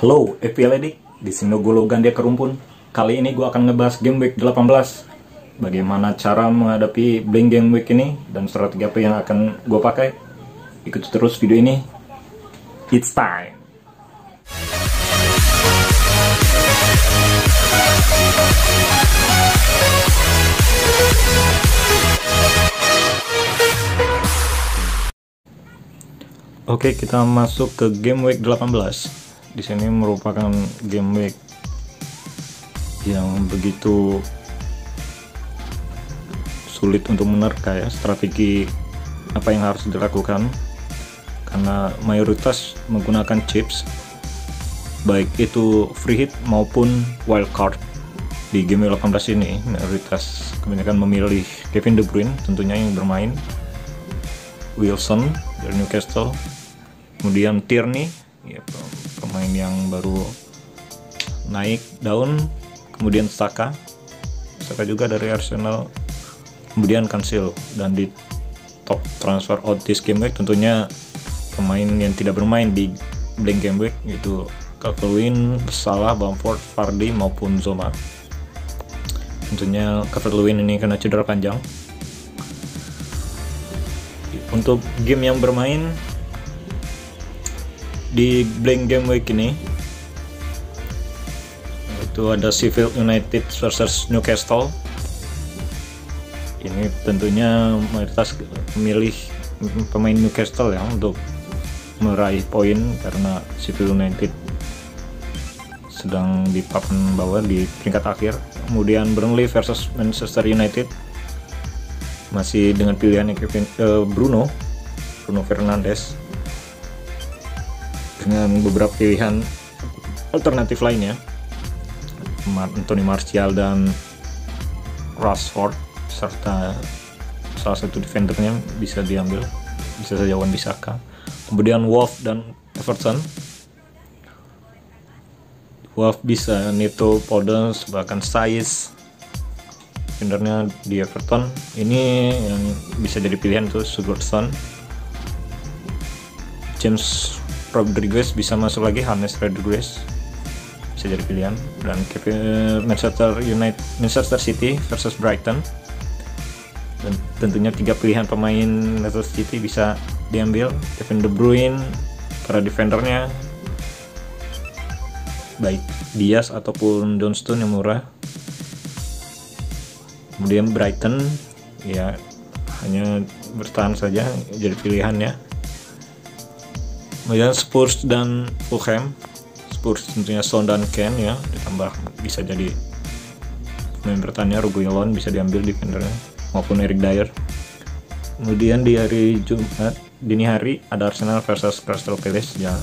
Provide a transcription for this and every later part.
Halo, FPLD, di sini gue Logan dia kerumpun. Kali ini gue akan ngebahas Game Week 18. Bagaimana cara menghadapi blank Game Week ini dan strategi apa yang akan gue pakai. Ikuti terus video ini. It's time. Oke, kita masuk ke Game Week 18. Di sini merupakan game week yang begitu sulit untuk menerka ya, strategi apa yang harus dilakukan karena mayoritas menggunakan chips, baik itu free hit maupun wild card. Di game week 18 ini mayoritas kebanyakan memilih Kevin De Bruyne tentunya yang bermain, Wilson dari Newcastle, kemudian Tierney ya, pemain yang baru naik daun, kemudian Saka juga dari Arsenal, kemudian Cancelo. Dan di top transfer out this game week tentunya pemain yang tidak bermain di blank game week yaitu Calvert-Lewin, Salah, Bamford, Vardy maupun Zoma. Tentunya Calvert-Lewin ini kena cedera panjang. Untuk game yang bermain di blank game week ini itu ada Sheffield United versus Newcastle. Ini tentunya mayoritas memilih pemain Newcastle ya untuk meraih poin karena Sheffield United sedang di papan bawah di peringkat akhir. Kemudian Burnley versus Manchester United masih dengan pilihan Bruno Fernandes dengan beberapa pilihan alternatif lainnya, Anthony Martial dan Rashford, serta salah satu defendernya bisa diambil, bisa saja Wan-Bissaka. Kemudian Wolves dan Everton, Wolves bisa Neto, Podence, bahkan Saiz defendernya di Everton. Ini yang bisa jadi pilihan tuh Sigurdsson, James Rodriguez bisa masuk lagi, James Rodriguez bisa jadi pilihan. Dan Manchester City versus Brighton, dan tentunya tiga pilihan pemain Manchester City bisa diambil, Kevin De Bruyne, para defendernya baik Diaz ataupun Johnston yang murah. Kemudian Brighton ya hanya bertahan saja jadi pilihannya. Kemudian Spurs dan Fulham, Spurs tentunya Son dan Kane ya, ditambah bisa jadi pemain bertahannya Reguilon bisa diambil defendernya, maupun Eric Dyer. Kemudian di hari Jumat dini hari ada Arsenal versus Crystal Palace ya,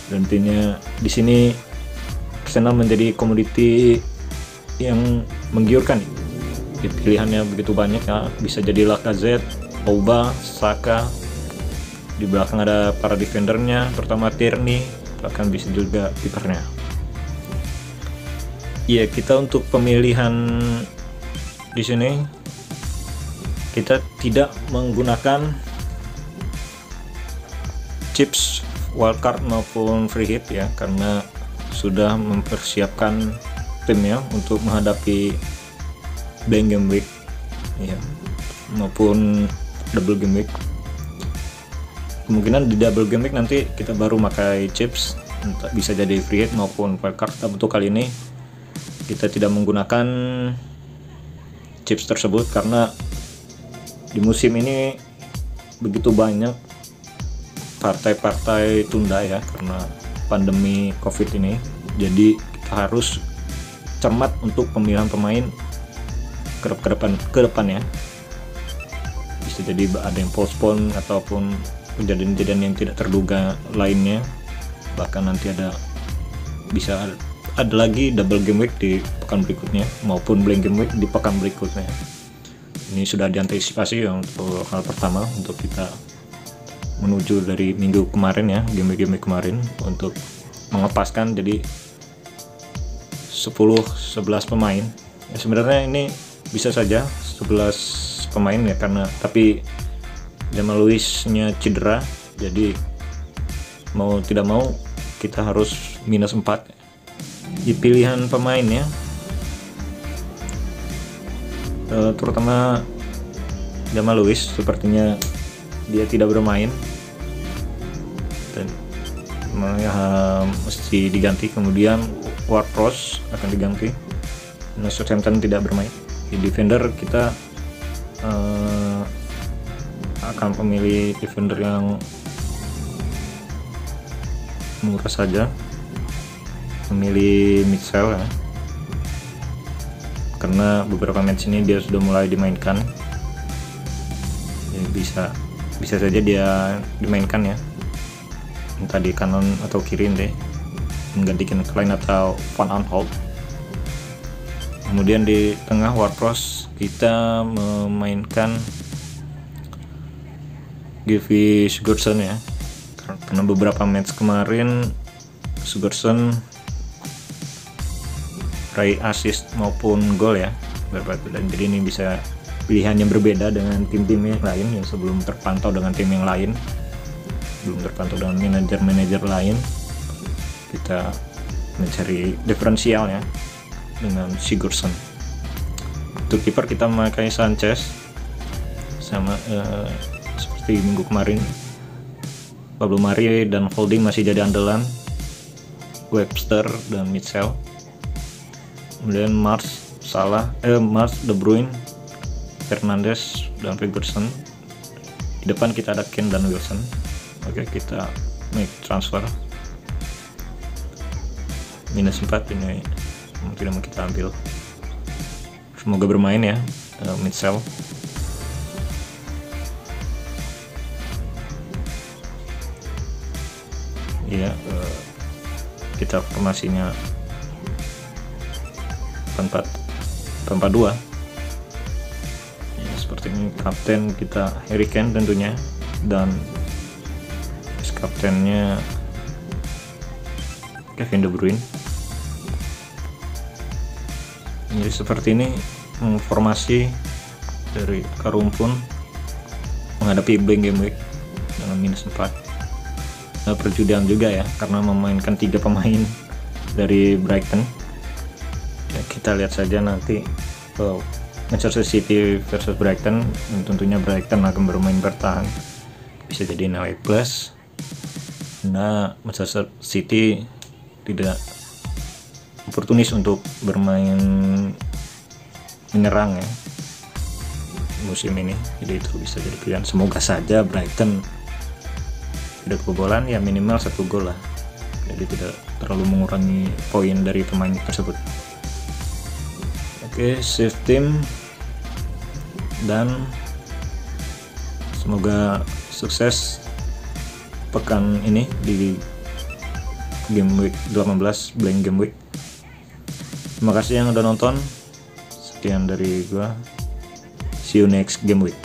dan intinya di sini Arsenal menjadi komoditi yang menggiurkan. Pilihannya begitu banyak ya, bisa jadi Lacazette, Pogba, Saka. Di belakang ada para defendernya, pertama Tierney, bahkan bisa juga kipernya. Iya, kita untuk pemilihan di sini kita tidak menggunakan chips wildcard maupun free hit ya, karena sudah mempersiapkan timnya untuk menghadapi blank game week ya, maupun double game week. Kemungkinan di double game week nanti kita baru pakai chips, bisa jadi free hit maupun wildcard. Tapi untuk kali ini kita tidak menggunakan chips tersebut karena di musim ini begitu banyak partai-partai tunda ya karena pandemi COVID ini. Jadi kita harus cermat untuk pemilihan pemain ke depannya. Bisa jadi ada yang postpone ataupun kejadian-kejadian yang tidak terduga lainnya, bahkan nanti bisa ada lagi double game week di pekan berikutnya maupun blank game week di pekan berikutnya. Ini sudah diantisipasi ya untuk hal pertama, untuk kita menuju dari minggu kemarin ya, game week kemarin, untuk mengepaskan jadi 10-11 pemain ya. Sebenarnya ini bisa saja 11 pemain ya, karena tapi Jamal Lewis-nya cedera, jadi mau tidak mau kita harus -4 di pilihan pemainnya, terutama Jamal Lewis sepertinya dia tidak bermain dan mesti diganti. Kemudian Ward-Prowse akan diganti. Southampton tidak bermain. Di defender kita akan memilih defender yang murah saja, memilih Mitchell ya, karena beberapa match ini dia sudah mulai dimainkan. Jadi bisa saja dia dimainkan ya, entah di kanan atau kiri deh, menggantikan Klein atau Van Aanholt. Kemudian di tengah Ward-Prowse kita memainkan Gylfi Sigurdsson ya, karena beberapa match kemarin Sigurdsson raih assist maupun gol ya, dan jadi ini bisa pilihan yang berbeda dengan tim-tim yang lain yang sebelum terpantau dengan tim yang lain, belum terpantau dengan manajer-manajer lain. Kita mencari diferensial ya dengan Sigurdsson. Untuk kiper kita memakai Sanchez, sama seperti minggu kemarin. Pablo Mari dan Holding masih jadi andalan, Webster dan Mitchell. Kemudian Mars, De Bruyne, Fernandes dan Ferguson. Di depan kita ada Kane dan Wilson. Oke, kita make transfer. -4 ini tidak mau kita ambil. Semoga bermain ya Mitchell. Iya, kita formasinya 4-4-2 ya, seperti ini. Kapten kita Harry Kane tentunya, dan kaptennya Kevin De Bruyne. Jadi seperti ini formasi dari Karumpun menghadapi Blank Game Week dengan -4. Perjudian juga ya, karena memainkan 3 pemain dari Brighton ya. Kita lihat saja nanti Manchester City versus Brighton, dan tentunya Brighton akan bermain bertahan, bisa jadi nilai plus. Nah, Manchester City tidak oportunis untuk bermain menyerang ya musim ini, jadi itu bisa jadi pilihan. Semoga saja Brighton tidak kebobolan ya, minimal 1 gol lah, jadi tidak terlalu mengurangi poin dari pemain tersebut. Oke, save team, dan semoga sukses pekan ini di Game Week 18 Blank Game Week. Terima kasih yang udah nonton. Sekian dari gua. See you next Game Week.